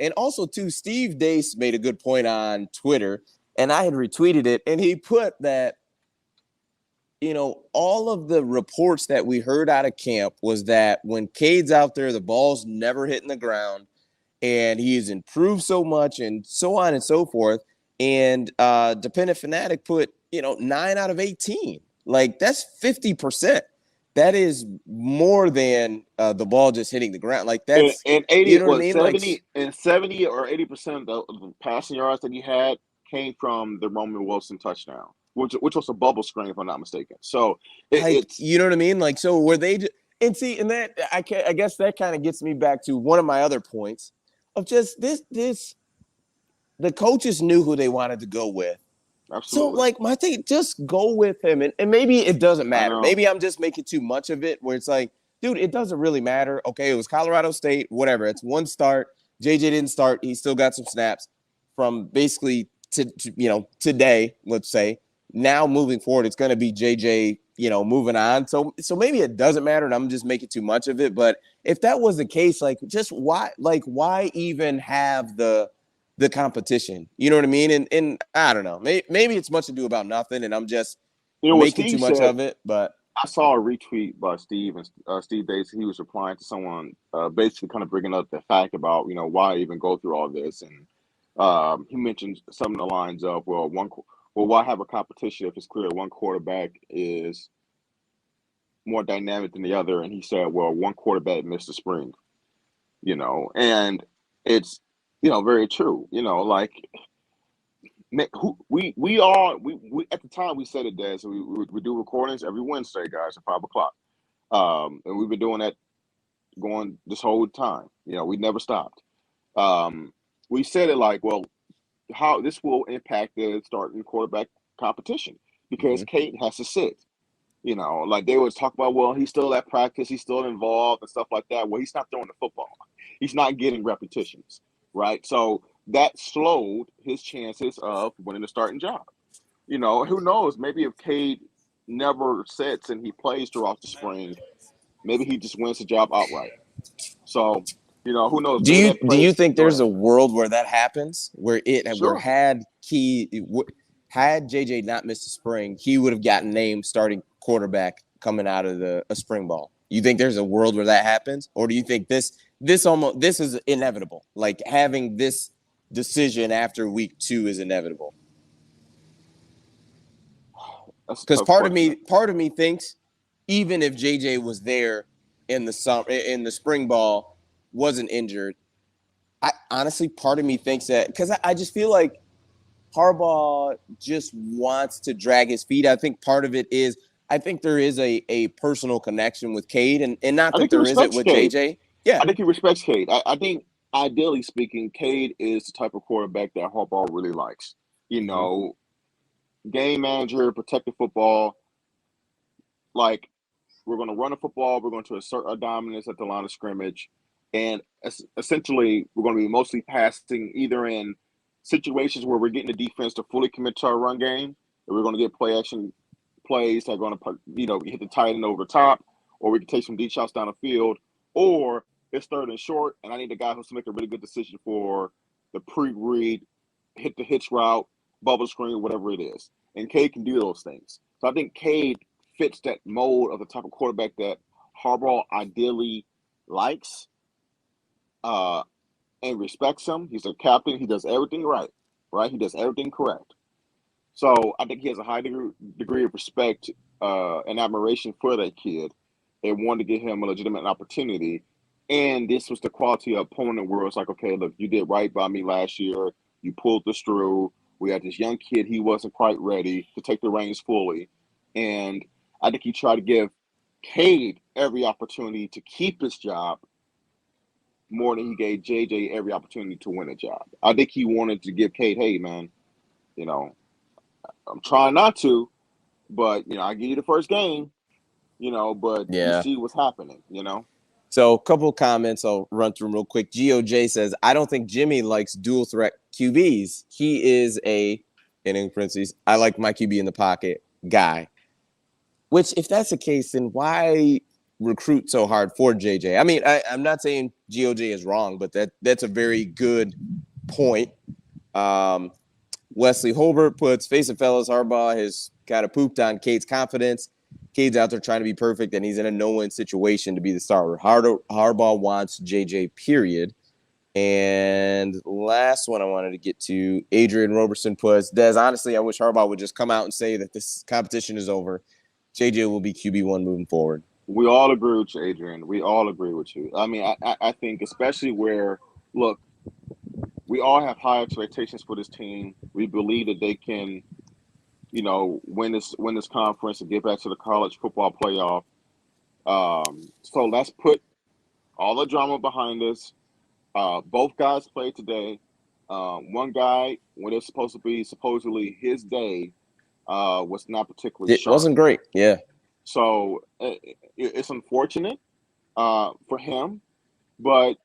And also, too, Steve Dace made a good point on Twitter, and I had retweeted it, and he put that, all of the reports that we heard out of camp was that when Cade's out there, the ball's never hitting the ground, and he's improved so much and so on and so forth. And Dependent Fanatic put, 9 out of 18. Like, that's 50%. That is more than the ball just hitting the ground. Like, that's, and 80 you know what I was mean? 70 or 80% of the passing yards that he had came from the Roman Wilson touchdown, which was a bubble screen, if I'm not mistaken. So it's you know what I mean? Like, so were they? And see, and that I guess that kind of gets me back to one of my other points of just this. The coaches knew who they wanted to go with. absolutely. So, like, my thing, just go with him. And maybe it doesn't matter. know. Maybe I'm just making too much of it where it's like, dude, it doesn't really matter. Okay, it was Colorado State, whatever. It's one start. JJ didn't start. He still got some snaps from basically today, let's say. Now moving forward, it's going to be JJ, moving on. So maybe it doesn't matter and I'm just making too much of it. But if that was the case, like, just why even have the competition? You know what I mean? And I don't know. Maybe it's much ado about nothing, and I'm just What making Steve too much said, of it. But I saw a retweet by Steve, and Steve Dace. He was replying to someone, basically kind of bringing up the fact about why even go through all this, and he mentioned some of the lines of why have a competition if it's clear one quarterback is more dynamic than the other, and he said, well, one quarterback missed the spring, and it's very true, like. We all we at the time we said it, Dad. So we do recordings every Wednesday, guys, at 5 o'clock. And we've been doing that going this whole time. We never stopped. We said it like, well, how this will impact the starting quarterback competition because Kate has to sit. Like they always talk about, well, he's still at practice, he's still involved and stuff like that. Well, he's not throwing the football. He's not getting repetitions, right? So that slowed his chances of winning the starting job. Who knows? Maybe if Cade never sits and he plays throughout the spring, maybe he just wins the job outright. So, who knows? do Maybe you that do you plays. think Go there's ahead. a world where that happens, where Sure. had JJ not missed the spring, he would have gotten named starting quarterback coming out of a spring ball? You think there's a world where that happens, or do you think this is inevitable? Like having this decision after week 2 is inevitable? That's a Because tough question. part of me thinks even if JJ was there in the spring ball, wasn't injured, I honestly, part of me thinks that because I just feel like Harbaugh just wants to drag his feet. I think part of it is I think there is a personal connection with Cade, and not I that think he there isn't respects with Cade. JJ. Yeah. I think he respects Cade. I think, ideally speaking, Cade is the type of quarterback that Harbaugh really likes. You Mm-hmm. know, game manager, protective football. Like, we're going to run the football. We're going to assert our dominance at the line of scrimmage. And essentially, we're going to be mostly passing either in situations where we're getting the defense to fully commit to our run game, and we're going to get play action plays that are going to, hit the tight end over the top, or we can take some deep shots down the field, or it's third and short, and I need a guy who's to make a really good decision for the pre-read, hit the hitch route, bubble screen, whatever it is. And Cade can do those things. So I think Cade fits that mold of the type of quarterback that Harbaugh ideally likes and respects him. He's a captain. He does everything right? He does everything correct. So I think he has a high degree of respect and admiration for that kid and wanted to give him a legitimate opportunity. And this was the quality of opponent where it's like, okay, look, you did right by me last year. You pulled this through. We had this young kid. He wasn't quite ready to take the reins fully. And I think he tried to give Cade every opportunity to keep his job more than he gave JJ every opportunity to win a job. I think he wanted to give Cade, hey, man, you know, I'm trying not to, but, I give you the first game, but you Yeah. see what's happening. So a couple of comments I'll run through real quick. GOJ says, I don't think Jimmy likes dual threat QBs. He is in parentheses, I like my QB in the pocket guy. Which, if that's the case, then why recruit so hard for JJ. I mean, I'm not saying GOJ is wrong, but that's a very good point. Wesley Holbert puts, face it, fellas, Harbaugh has kind of pooped on Cade's confidence. Cade's out there trying to be perfect, and he's in a no-win situation to be the starter. Harbaugh wants JJ, period. And last one I wanted to get to, Adrian Roberson puts, Des, honestly, I wish Harbaugh would just come out and say that this competition is over. JJ will be QB1 moving forward. We all agree with you, Adrian. We all agree with you. I mean, I think especially where, look, we all have high expectations for this team. We believe that they can, win this conference and get back to the college football playoff. So let's put all the drama behind us. Both guys played today. One guy, when it's supposed to be supposedly his day, was not particularly sharp. It wasn't great, yeah. So it's unfortunate for him, but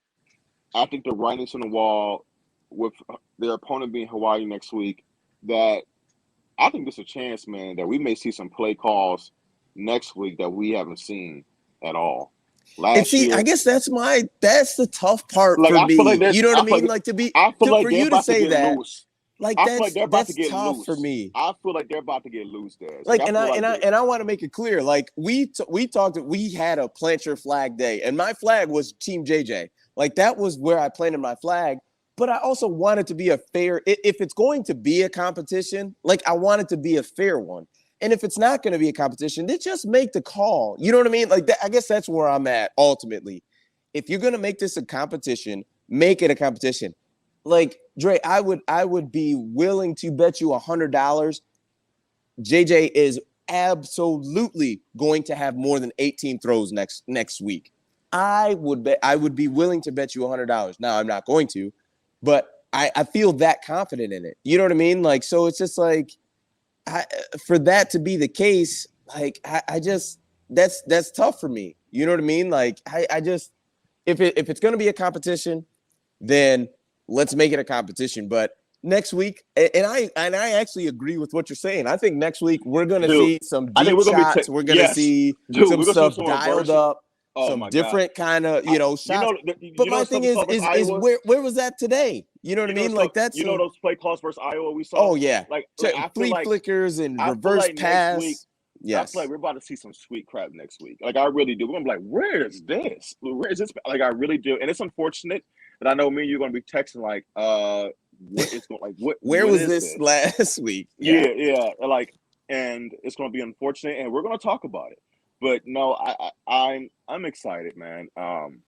I think the writing's on the wall with their opponent being Hawaii next week, that I think there's a chance, man, that we may see some play calls next week that we haven't seen at all. And see, I guess that's the tough part for me. You know what I mean? For you to say that, that's tough for me. I feel like they're about to get loose there. I want to make it clear. Like we had a plant your flag day, and my flag was Team JJ. Like that was where I planted my flag. But I also want it to be a fair. If it's going to be a competition, like I want it to be a fair one. And if it's not going to be a competition, then just make the call. You know what I mean? Like I guess that's where I'm at ultimately. If you're going to make this a competition, make it a competition. Like Dre, I would be willing to bet you $100 JJ is absolutely going to have more than 18 throws next week. I would be willing to bet you $100. Now I'm not going to, but I feel that confident in it. You know what I mean? Like, so it's just like, for that to be the case, like I just that's tough for me. You know what I mean? Like I just if it's going to be a competition, then let's make it a competition. But next week, and I actually agree with what you're saying. I think next week we're going to see some deep shots. We're going to see some stuff dialed up. Some different kind of, shots. But my thing is where was that today? You know what I mean? Like that's those play calls versus Iowa we saw. Oh yeah, like flea flickers and reverse pass. Yes, I feel like we're about to see some sweet crap next week. Like I really do. We're gonna be like, where is this? Where is this? Like I really do. And it's unfortunate that I know me and you're gonna be texting like, what is going? Like what? Where was this last week? Yeah. Like, and it's gonna be unfortunate, and we're gonna talk about it. But no, I'm excited, man.